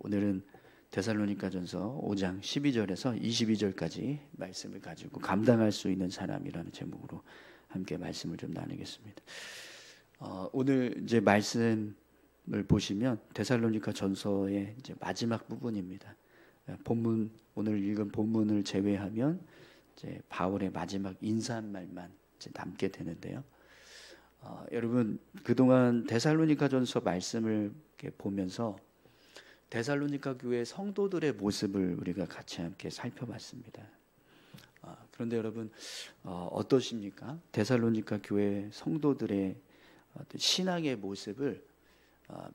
오늘은 데살로니가전서 5장 12절에서 22절까지 말씀을 가지고 감당할 수 있는 사람이라는 제목으로 함께 말씀을 좀 나누겠습니다. 오늘 이제 말씀을 보시면 데살로니가 전서의 이제 마지막 부분입니다. 본문, 오늘 읽은 본문을 제외하면 이제 바울의 마지막 인사말만 이제 남게 되는데요. 여러분, 그동안 데살로니가 전서 말씀을 이렇게 보면서 데살로니가 교회 성도들의 모습을 우리가 같이 함께 살펴봤습니다. 그런데 여러분, 어떠십니까? 데살로니가 교회 성도들의 신앙의 모습을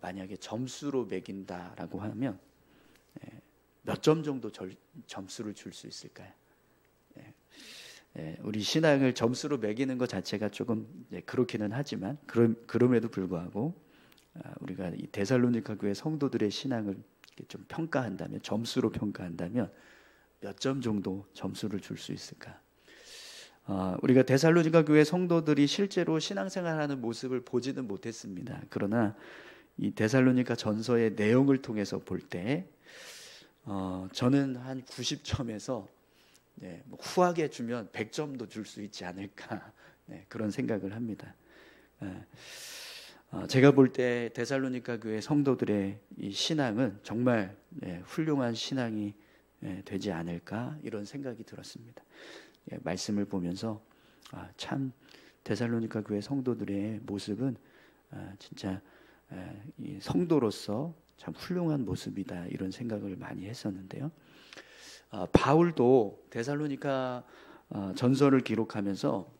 만약에 점수로 매긴다라고 하면 몇 점 정도 점수를 줄 수 있을까요? 우리 신앙을 점수로 매기는 것 자체가 조금 그렇기는 하지만 그럼에도 불구하고 우리가 이 데살로니가 교회 성도들의 신앙을 좀 평가한다면, 점수로 평가한다면 몇 점 정도 점수를 줄 수 있을까? 우리가 데살로니가 교회 성도들이 실제로 신앙생활하는 모습을 보지는 못했습니다. 그러나 이 데살로니가 전서의 내용을 통해서 볼 때 저는 한 90점에서 뭐 후하게 주면 100점도 줄 수 있지 않을까, 그런 생각을 합니다. 제가 볼 때 데살로니가 교회 성도들의 이 신앙은 정말 훌륭한 신앙이 되지 않을까, 이런 생각이 들었습니다. 말씀을 보면서 참 데살로니가 교회 성도들의 모습은 진짜 이 성도로서 참 훌륭한 모습이다, 이런 생각을 많이 했었는데요. 바울도 데살로니가 전서를 기록하면서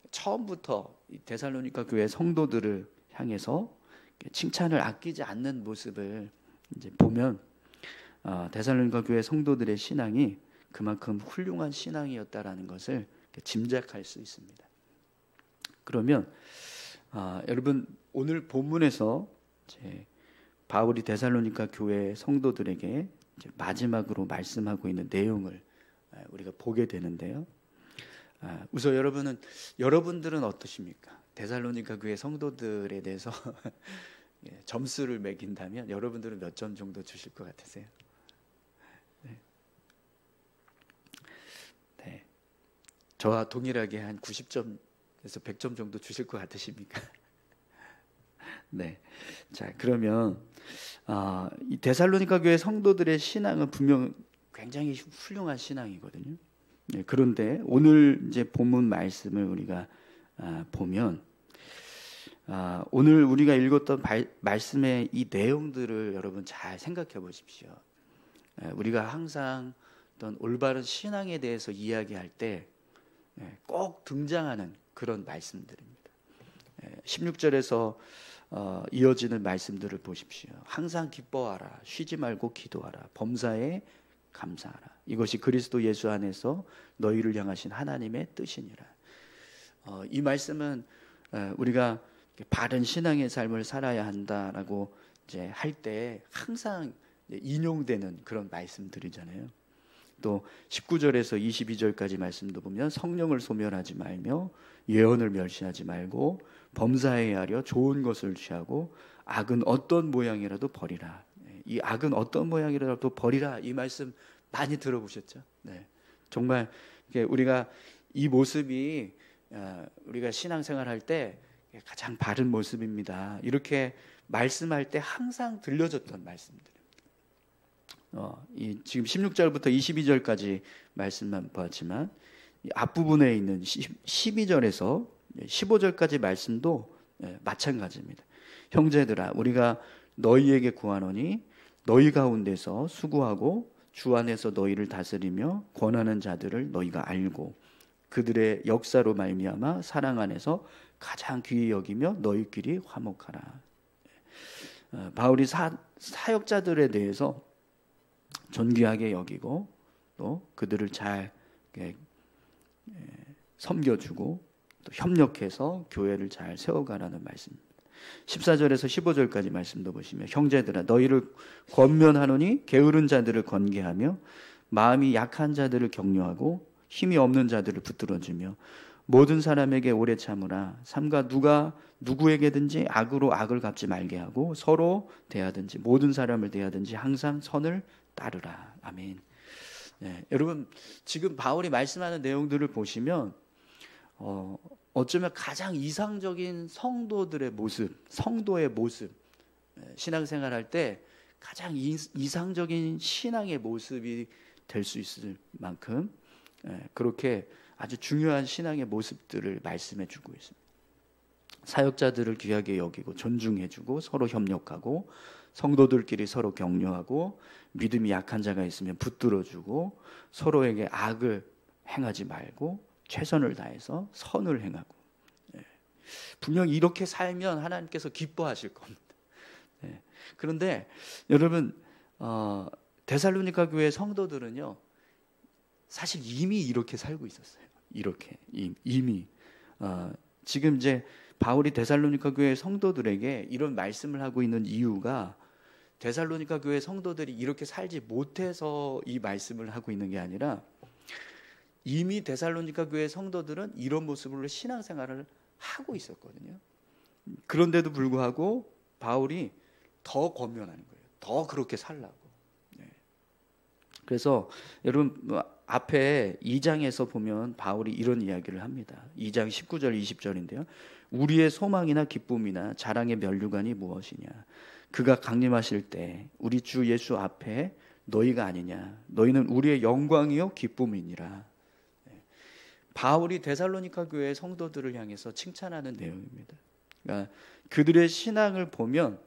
처음부터 이 데살로니가 교회 성도들을 향해서 칭찬을 아끼지 않는 모습을 이제 보면 데살로니가 교회 성도들의 신앙이 그만큼 훌륭한 신앙이었다라는 것을 짐작할 수 있습니다. 그러면 여러분, 오늘 본문에서 이제 바울이 데살로니가 교회 성도들에게 이제 마지막으로 말씀하고 있는 내용을 우리가 보게 되는데요. 우선 여러분들은 어떠십니까? 데살로니가 교회 성도들에 대해서 점수를 매긴다면 여러분들은 몇 점 정도 주실 것 같으세요? 네. 저와 동일하게 한 90점에서 100점 정도 주실 것 같으십니까? 네. 자, 그러면 이 데살로니가 교회 성도들의 신앙은 분명 굉장히 훌륭한 신앙이거든요. 그런데 오늘 이제 본문 말씀을 우리가 보면 오늘 우리가 읽었던 말씀의 이 내용들을 여러분 잘 생각해 보십시오. 우리가 항상 어떤 올바른 신앙에 대해서 이야기할 때 꼭 등장하는 그런 말씀들입니다. 16절에서 이어지는 말씀들을 보십시오. 항상 기뻐하라, 쉬지 말고 기도하라, 범사에 감사하라. 이것이 그리스도 예수 안에서 너희를 향하신 하나님의 뜻이니라. 이 말씀은 우리가 바른 신앙의 삶을 살아야 한다라고 이제 할 때 항상 인용되는 그런 말씀들이잖아요. 또 19절에서 22절까지 말씀도 보면 성령을 소멸하지 말며 예언을 멸시하지 말고 범사에 하려 좋은 것을 취하고 악은 어떤 모양이라도 버리라. 이 악은 어떤 모양이라도 버리라. 이 말씀 많이 들어보셨죠? 네. 정말 우리가 이 모습이 우리가 신앙생활 할 때 가장 바른 모습입니다, 이렇게 말씀할 때 항상 들려졌던 말씀들입니다. 지금 16절부터 22절까지 말씀만 보았지만 이 앞부분에 있는 12절에서 15절까지 말씀도 마찬가지입니다. 형제들아, 우리가 너희에게 구하노니 너희 가운데서 수고하고 주 안에서 너희를 다스리며 권하는 자들을 너희가 알고 그들의 역사로 말미암아 사랑 안에서 가장 귀히 여기며 너희끼리 화목하라. 바울이 사역자들에 대해서 존귀하게 여기고 또 그들을 잘 섬겨주고 또 협력해서 교회를 잘 세워가라는 말씀입니다. 14절에서 15절까지 말씀도 보시면 형제들아, 너희를 권면하노니 게으른 자들을 권계하며 마음이 약한 자들을 격려하고 힘이 없는 자들을 붙들어주며 모든 사람에게 오래 참으라. 삼가 누가 누구에게든지 악으로 악을 갚지 말게 하고 서로 대하든지 모든 사람을 대하든지 항상 선을 따르라. 아멘. 여러분 지금 바울이 말씀하는 내용들을 보시면 어쩌면 가장 이상적인 성도들의 모습, 성도의 모습, 신앙생활할 때 가장 이상적인 신앙의 모습이 될 수 있을 만큼 그렇게 아주 중요한 신앙의 모습들을 말씀해 주고 있습니다. 사역자들을 귀하게 여기고 존중해 주고 서로 협력하고 성도들끼리 서로 격려하고 믿음이 약한 자가 있으면 붙들어 주고 서로에게 악을 행하지 말고 최선을 다해서 선을 행하고 분명 이렇게 살면 하나님께서 기뻐하실 겁니다. 그런데 여러분 데살로니가 교회 성도들은요 사실 이미 이렇게 살고 있었어요. 이렇게 이미 지금 이제 바울이 데살로니가 교회 성도들에게 이런 말씀을 하고 있는 이유가 데살로니가 교회 성도들이 이렇게 살지 못해서 이 말씀을 하고 있는 게 아니라 이미 데살로니가 교회 성도들은 이런 모습으로 신앙생활을 하고 있었거든요. 그런데도 불구하고 바울이 더 권면하는 거예요. 더 그렇게 살라고. 그래서 여러분 앞에 2장에서 보면 바울이 이런 이야기를 합니다. 2장 19절 20절인데요. 우리의 소망이나 기쁨이나 자랑의 면류관이 무엇이냐. 그가 강림하실 때 우리 주 예수 앞에 너희가 아니냐. 너희는 우리의 영광이요 기쁨이니라. 바울이 데살로니가 교회 성도들을 향해서 칭찬하는 내용입니다. 그러니까 그들의 신앙을 보면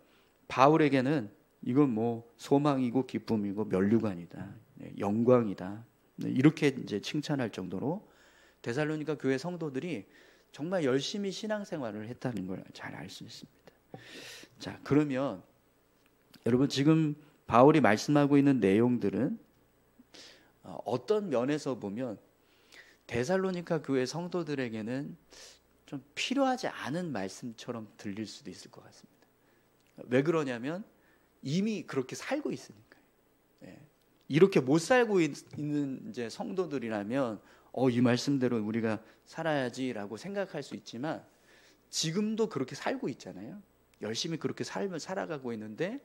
바울에게는 이건 뭐 소망이고 기쁨이고 면류관이다, 영광이다, 이렇게 이제 칭찬할 정도로 데살로니가 교회 성도들이 정말 열심히 신앙생활을 했다는 걸 잘 알 수 있습니다. 자, 그러면 여러분 지금 바울이 말씀하고 있는 내용들은 어떤 면에서 보면 데살로니가 교회 성도들에게는 좀 필요하지 않은 말씀처럼 들릴 수도 있을 것 같습니다. 왜 그러냐면 이미 그렇게 살고 있으니까요. 이렇게 못 살고 있는 이제 성도들이라면 이 말씀대로 우리가 살아야지라고 생각할 수 있지만 지금도 그렇게 살고 있잖아요. 열심히 그렇게 살아가고 있는데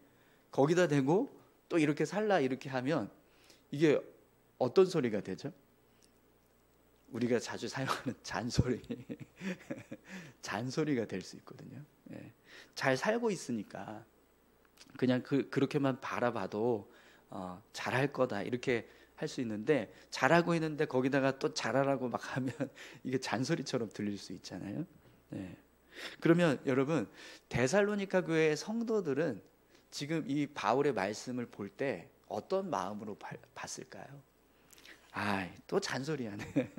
거기다 대고 또 이렇게 살라 이렇게 하면 이게 어떤 소리가 되죠? 우리가 자주 사용하는 잔소리 잔소리가 될 수 있거든요. 잘 살고 있으니까 그냥 그렇게만 바라봐도 잘할 거다 이렇게 할 수 있는데 잘하고 있는데 거기다가 또 잘하라고 막 하면 이게 잔소리처럼 들릴 수 있잖아요. 그러면 여러분 데살로니가 교회의 성도들은 지금 이 바울의 말씀을 볼 때 어떤 마음으로 봤을까요? 또 잔소리하네.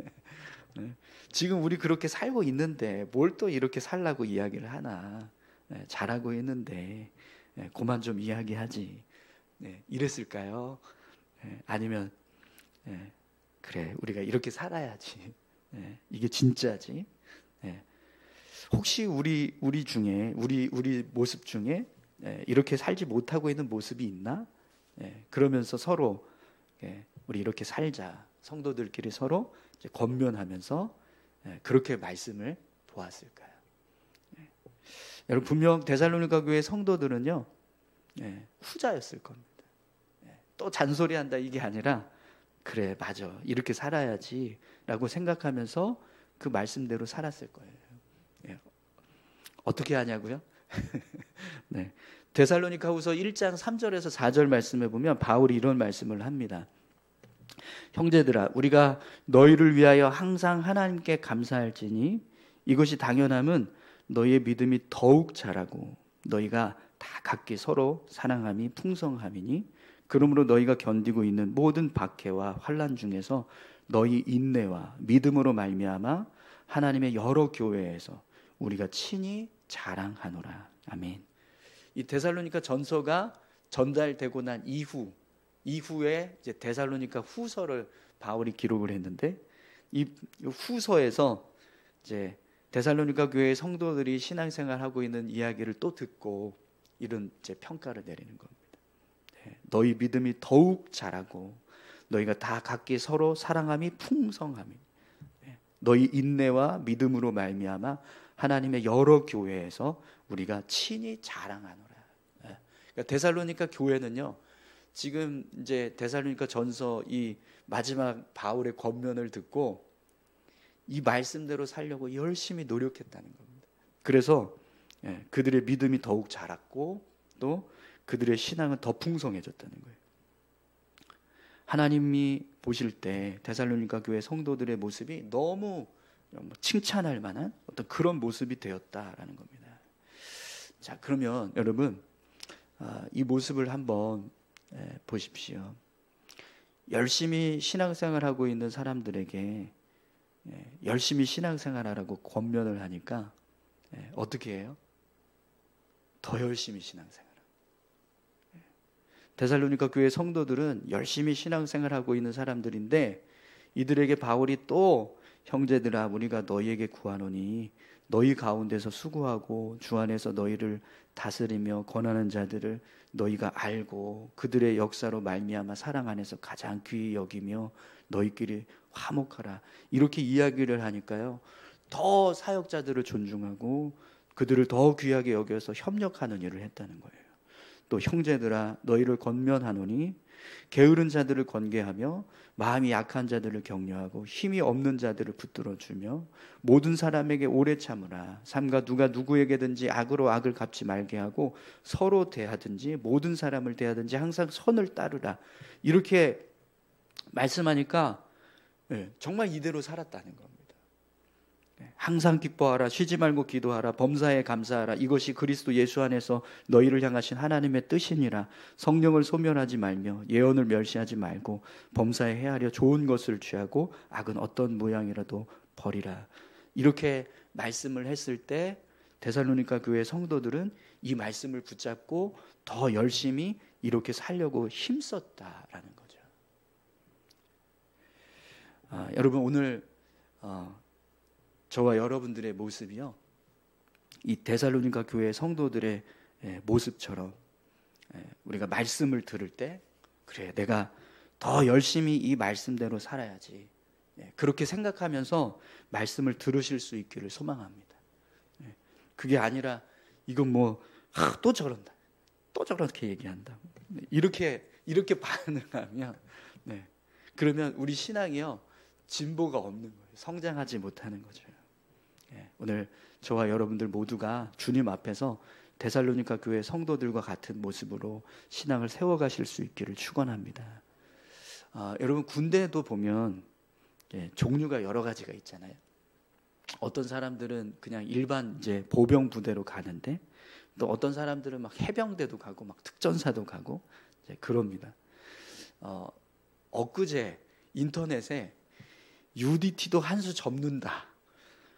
지금 우리 그렇게 살고 있는데 뭘 또 이렇게 살라고 이야기를 하나. 잘하고 있는데 그만 좀 이야기하지. 이랬을까요? 아니면 그래 우리가 이렇게 살아야지. 이게 진짜지. 혹시 우리 중에 우리 모습 중에 이렇게 살지 못하고 있는 모습이 있나? 그러면서 서로 우리 이렇게 살자. 성도들끼리 서로 이제 권면하면서 그렇게 말씀을 보았을까요? 여러분 분명 데살로니가 교회 성도들은요 후자였을 겁니다. 또 잔소리한다 이게 아니라 그래 맞아 이렇게 살아야지라고 생각하면서 그 말씀대로 살았을 거예요. 어떻게 하냐고요? 데살로니가후서 1장 3절에서 4절 말씀에 보면 바울이 이런 말씀을 합니다. 형제들아 우리가 너희를 위하여 항상 하나님께 감사할지니 이것이 당연함은 너희의 믿음이 더욱 자라고 너희가 다 각기 서로 사랑함이 풍성함이니 그러므로 너희가 견디고 있는 모든 박해와 환난 중에서 너희 인내와 믿음으로 말미암아 하나님의 여러 교회에서 우리가 친히 자랑하노라. 아멘. 이 데살로니가 전서가 전달되고 난 이후에 이제 데살로니가 후서를 바울이 기록을 했는데 이 후서에서 이제 데살로니가 교회의 성도들이 신앙생활하고 있는 이야기를 또 듣고 이런 이제 평가를 내리는 겁니다. 너희 믿음이 더욱 자라고 너희가 다 각기 서로 사랑함이 풍성함이 너희 인내와 믿음으로 말미암아 하나님의 여러 교회에서 우리가 친히 자랑하노라. 그러니까 데살로니가 교회는요, 지금 이제 데살로니가 전서 이 마지막 바울의 권면을 듣고 이 말씀대로 살려고 열심히 노력했다는 겁니다. 그래서 그들의 믿음이 더욱 자랐고 또 그들의 신앙은 더 풍성해졌다는 거예요. 하나님이 보실 때 데살로니가 교회 성도들의 모습이 너무 칭찬할 만한 어떤 그런 모습이 되었다라는 겁니다. 자, 그러면 여러분, 이 모습을 한번 보십시오. 열심히 신앙생활하고 있는 사람들에게 열심히 신앙생활하라고 권면을 하니까 어떻게 해요? 더 열심히 신앙생활. 데살로니가 교회 성도들은 열심히 신앙생활하고 있는 사람들인데 이들에게 바울이 또 형제들아 우리가 너희에게 구하노니 너희 가운데서 수고하고 주 안에서 너희를 다스리며 권하는 자들을 너희가 알고 그들의 역사로 말미암아 사랑 안에서 가장 귀히 여기며 너희끼리 화목하라. 이렇게 이야기를 하니까요, 더 사역자들을 존중하고 그들을 더 귀하게 여겨서 협력하는 일을 했다는 거예요. 또 형제들아 너희를 권면하노니 게으른 자들을 권계하며 마음이 약한 자들을 격려하고 힘이 없는 자들을 붙들어주며 모든 사람에게 오래 참으라. 삼가 누가 누구에게든지 악으로 악을 갚지 말게 하고 서로 대하든지 모든 사람을 대하든지 항상 선을 따르라. 이렇게 말씀하니까 정말 이대로 살았다는 겁니다. 항상 기뻐하라. 쉬지 말고 기도하라. 범사에 감사하라. 이것이 그리스도 예수 안에서 너희를 향하신 하나님의 뜻이니라. 성령을 소멸하지 말며 예언을 멸시하지 말고 범사에 헤아려 좋은 것을 취하고 악은 어떤 모양이라도 버리라. 이렇게 말씀을 했을 때 데살로니가 교회 성도들은 이 말씀을 붙잡고 더 열심히 이렇게 살려고 힘썼다라는 거죠. 여러분, 오늘 저와 여러분들의 모습이요, 이 데살로니가 교회 성도들의 모습처럼 우리가 말씀을 들을 때 그래, 내가 더 열심히 이 말씀대로 살아야지, 그렇게 생각하면서 말씀을 들으실 수 있기를 소망합니다. 그게 아니라 이건 뭐 또 저런다, 또 저렇게 얘기한다, 이렇게 반응하면 그러면 우리 신앙이요 진보가 없는 거예요. 성장하지 못하는 거죠. 오늘 저와 여러분들 모두가 주님 앞에서 데살로니가 교회 성도들과 같은 모습으로 신앙을 세워가실 수 있기를 축원합니다. 여러분, 군대도 보면 종류가 여러 가지가 있잖아요. 어떤 사람들은 그냥 일반 이제 보병 부대로 가는데 또 어떤 사람들은 막 해병대도 가고 막 특전사도 가고 그럽니다. 엊그제 인터넷에 UDT도 한 수 접는다,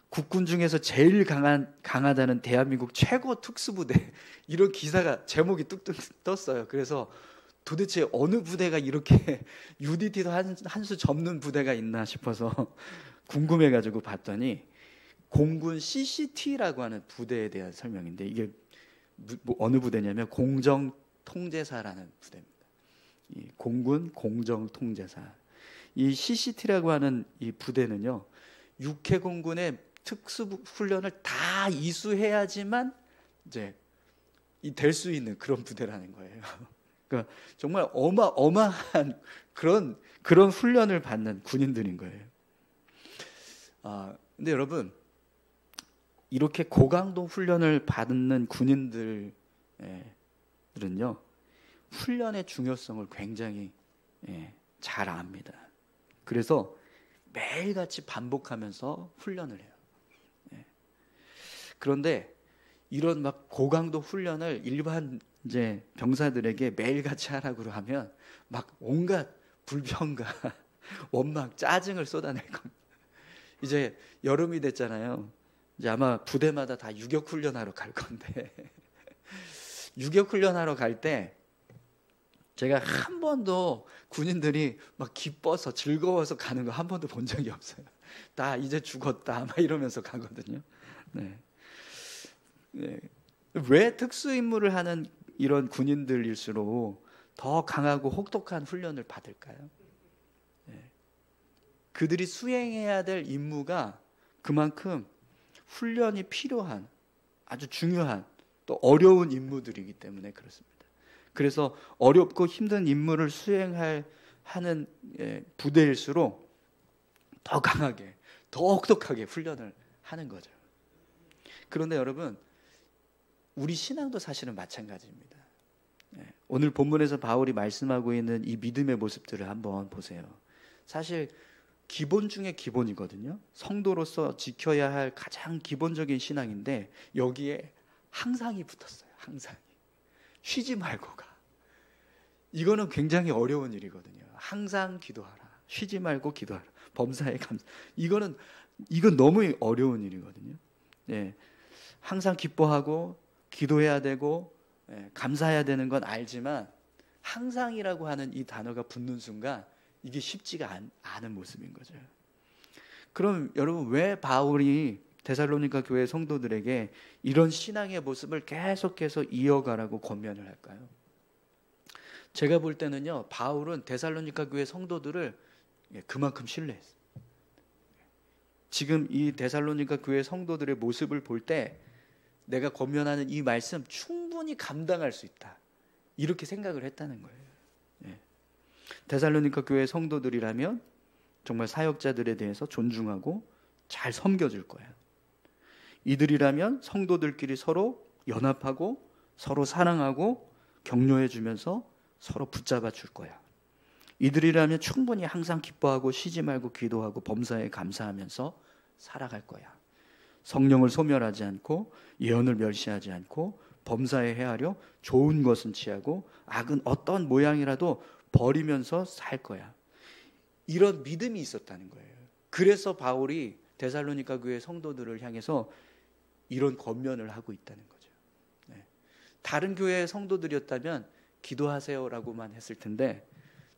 국군 중에서 제일 강하다는 대한민국 최고 특수부대, 이런 기사가 제목이 뚝뚝 떴어요. 그래서 도대체 어느 부대가 이렇게 UDT도 한 수 접는 부대가 있나 싶어서 궁금해가지고 봤더니 공군 CCT라고 하는 부대에 대한 설명인데, 이게 어느 부대냐면 공정통제사라는 부대입니다. 이 공군 공정통제사, 이 CCT라고 하는 이 부대는요, 육해공군의 특수훈련을 다 이수해야지만 이제 될 수 있는 그런 부대라는 거예요. 그러니까 정말 어마어마한 그런 훈련을 받는 군인들인 거예요. 근데 여러분, 이렇게 고강도 훈련을 받는 군인들은요, 훈련의 중요성을 굉장히 잘 압니다. 그래서 매일같이 반복하면서 훈련을 해요. 그런데 이런 막 고강도 훈련을 일반 이제 병사들에게 매일같이 하라고 하면 막 온갖 불평과 원망, 짜증을 쏟아낼 겁니다. 이제 여름이 됐잖아요. 이제 아마 부대마다 다 유격 훈련하러 갈 건데 유격 훈련하러 갈 때 제가 한 번도 군인들이 막 기뻐서 즐거워서 가는 거 한 번도 본 적이 없어요. 다 이제 죽었다 막 이러면서 가거든요. 왜 특수임무를 하는 이런 군인들일수록 더 강하고 혹독한 훈련을 받을까요? 그들이 수행해야 될 임무가 그만큼 훈련이 필요한 아주 중요한 또 어려운 임무들이기 때문에 그렇습니다. 그래서 어렵고 힘든 임무를 하는 부대일수록 더 강하게, 더 혹독하게 훈련을 하는 거죠. 그런데 여러분, 우리 신앙도 사실은 마찬가지입니다. 오늘 본문에서 바울이 말씀하고 있는 이 믿음의 모습들을 한번 보세요. 사실 기본 중에 기본이거든요. 성도로서 지켜야 할 가장 기본적인 신앙인데 여기에 항상이 붙었어요. 항상이. 쉬지 말고 가. 이거는 굉장히 어려운 일이거든요. 항상 기도하라. 쉬지 말고 기도하라. 범사에 감사. 이건 너무 어려운 일이거든요. 항상 기뻐하고 기도해야 되고 감사해야 되는 건 알지만 항상이라고 하는 이 단어가 붙는 순간 이게 쉽지가 않은 모습인 거죠. 그럼 여러분, 왜 바울이 데살로니가 교회 성도들에게 이런 신앙의 모습을 계속해서 이어가라고 권면을 할까요? 제가 볼 때는요, 바울은 데살로니가 교회 성도들을 그만큼 신뢰했어요. 지금 이 데살로니가 교회 성도들의 모습을 볼 때 내가 권면하는 이 말씀 충분히 감당할 수 있다, 이렇게 생각을 했다는 거예요. 데살로니가 교회 성도들이라면 정말 사역자들에 대해서 존중하고 잘 섬겨줄 거야. 이들이라면 성도들끼리 서로 연합하고 서로 사랑하고 격려해 주면서 서로 붙잡아 줄 거야. 이들이라면 충분히 항상 기뻐하고 쉬지 말고 기도하고 범사에 감사하면서 살아갈 거야. 성령을 소멸하지 않고 예언을 멸시하지 않고 범사에 헤아려 좋은 것은 취하고 악은 어떤 모양이라도 버리면서 살 거야. 이런 믿음이 있었다는 거예요. 그래서 바울이 데살로니가 교회 성도들을 향해서 이런 권면을 하고 있다는 거죠. 다른 교회 성도들이었다면 기도하세요라고만 했을 텐데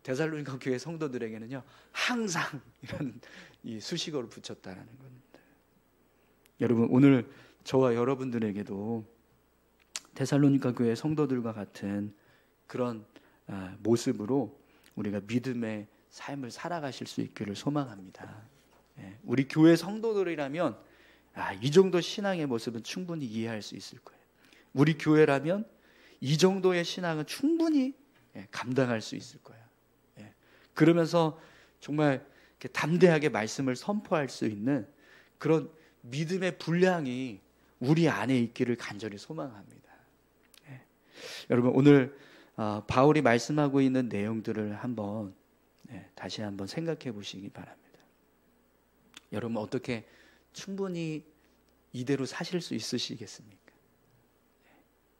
데살로니가 교회 성도들에게는요, 항상 이런 이 수식어를 붙였다라는 겁니다. 여러분, 오늘 저와 여러분들에게도 데살로니가 교회 성도들과 같은 그런 모습으로 우리가 믿음의 삶을 살아가실 수 있기를 소망합니다. 우리 교회 성도들이라면 이 정도 신앙의 모습은 충분히 이해할 수 있을 거예요. 우리 교회라면 이 정도의 신앙은 충분히 감당할 수 있을 거예요. 그러면서 정말 담대하게 말씀을 선포할 수 있는 그런 믿음의 분량이 우리 안에 있기를 간절히 소망합니다. 여러분, 오늘 바울이 말씀하고 있는 내용들을 한번 다시 한번 생각해 보시기 바랍니다. 여러분, 어떻게 충분히 이대로 사실 수 있으시겠습니까?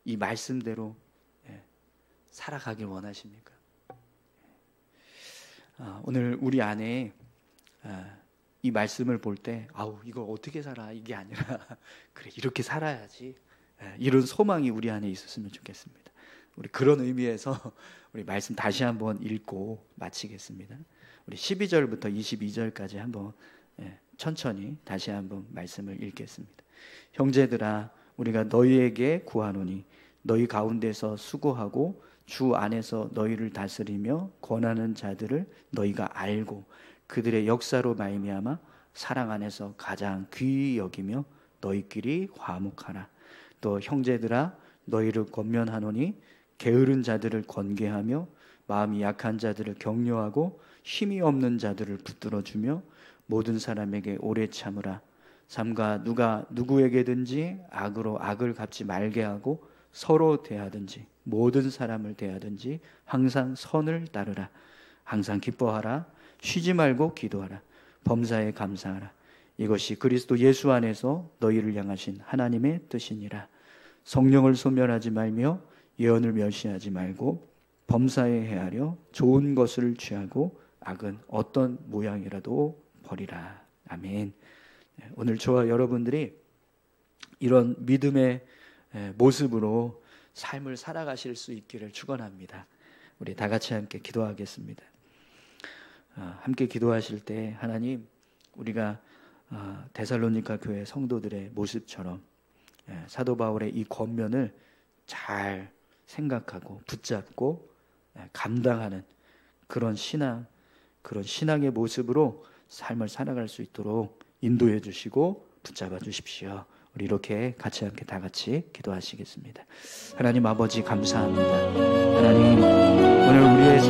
이 말씀대로 살아가길 원하십니까? 오늘 우리 안에 이 말씀을 볼 때 이거 어떻게 살아? 이게 아니라 그래, 이렇게 살아야지, 이런 소망이 우리 안에 있었으면 좋겠습니다. 우리 그런 의미에서 우리 말씀 다시 한번 읽고 마치겠습니다. 우리 12절부터 22절까지 한번 천천히 다시 한번 말씀을 읽겠습니다. 형제들아, 우리가 너희에게 구하노니 너희 가운데서 수고하고 주 안에서 너희를 다스리며 권하는 자들을 너희가 알고 그들의 역사로 말미암아 사랑 안에서 가장 귀히 여기며 너희끼리 화목하라. 또 형제들아, 너희를 권면하노니 게으른 자들을 권계하며 마음이 약한 자들을 격려하고 힘이 없는 자들을 붙들어주며 모든 사람에게 오래 참으라. 삼가 누가 누구에게든지 악으로 악을 갚지 말게 하고 서로 대하든지 모든 사람을 대하든지 항상 선을 따르라. 항상 기뻐하라. 쉬지 말고 기도하라. 범사에 감사하라. 이것이 그리스도 예수 안에서 너희를 향하신 하나님의 뜻이니라. 성령을 소멸하지 말며 예언을 멸시하지 말고 범사에 헤아려 좋은 것을 취하고 악은 어떤 모양이라도 버리라. 아멘. 오늘 저와 여러분들이 이런 믿음의 모습으로 삶을 살아가실 수 있기를 축원합니다. 우리 다 같이 함께 기도하겠습니다. 함께 기도하실 때 하나님, 우리가 데살로니가 교회 성도들의 모습처럼 사도 바울의 이 권면을 잘 생각하고 붙잡고 감당하는 그런 신앙의 모습으로 삶을 살아갈 수 있도록 인도해 주시고 붙잡아 주십시오. 우리 이렇게 함께 다 같이 기도하시겠습니다. 하나님 아버지 감사합니다. 하나님 오늘 우리의